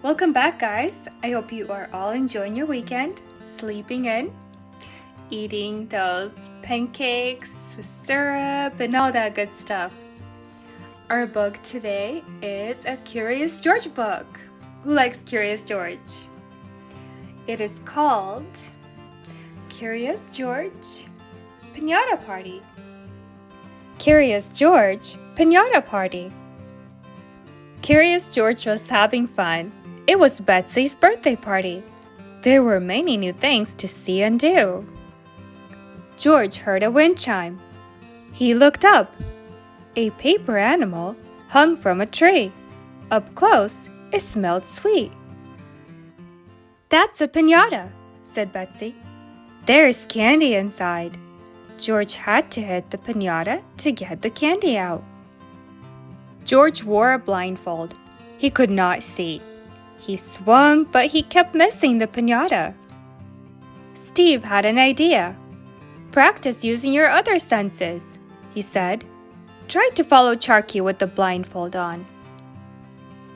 Welcome back, guys. I hope you are all enjoying your weekend, sleeping in, eating those pancakes with syrup and all that good stuff. Our book today is a Curious George book. Who likes Curious George? It is called Curious George Pinata Party. Curious George Pinata Party. Curious George was having fun. It was Betsy's birthday party. There were many new things to see and do. George heard a wind chime. He looked up. A paper animal hung from a tree. Up close, it smelled sweet. "That's a piñata," said Betsy. "There's candy inside." George had to hit the piñata to get the candy out. George wore a blindfold. He could not see. He swung, but he kept missing the piñata. Steve had an idea. "Practice using your other senses," he said. "Try to follow Charky with the blindfold on."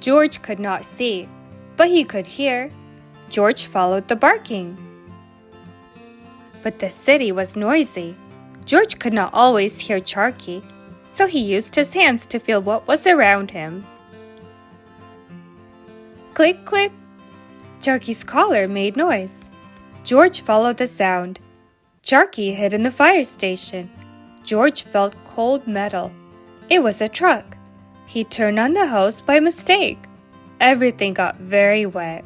George could not see, but he could hear. George followed the barking. But the city was noisy. George could not always hear Charky, so he used his hands to feel what was around him. Click, click. Charky's collar made noise. George followed the sound. Charky hid in the fire station. George felt cold metal. It was a truck. He turned on the hose by mistake. Everything got very wet.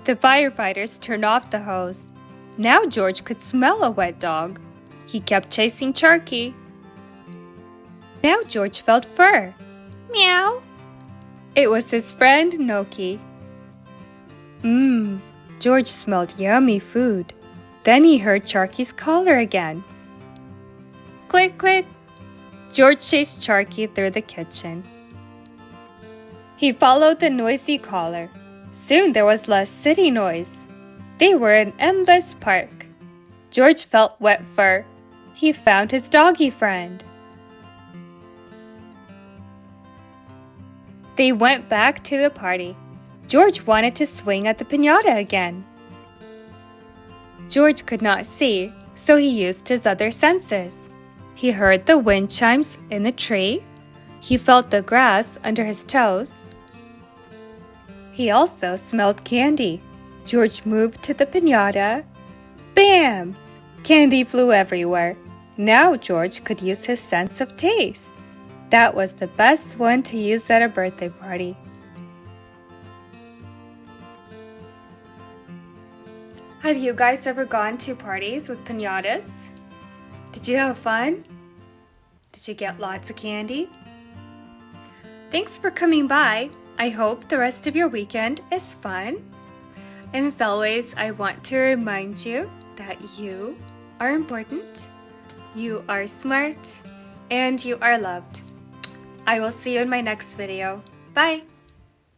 The firefighters turned off the hose. Now George could smell a wet dog. He kept chasing Charky. Now George felt fur. Meow. It was his friend Noki. George smelled yummy food. Then he heard Charky's collar again. Click, click. George chased Charky through the kitchen. He followed the noisy collar. Soon there was less city noise. They were in an endless park. George felt wet fur. He found his doggy friend. They went back to the party. George wanted to swing at the piñata again. George could not see, so he used his other senses. He heard the wind chimes in the tree. He felt the grass under his toes. He also smelled candy. George moved to the piñata. Bam! Candy flew everywhere. Now George could use his sense of taste. That was the best one to use at a birthday party. Have you guys ever gone to parties with piñatas? Did you have fun? Did you get lots of candy? Thanks for coming by. I hope the rest of your weekend is fun. And as always, I want to remind you that you are important, you are smart, and you are loved. I will see you in my next video. Bye!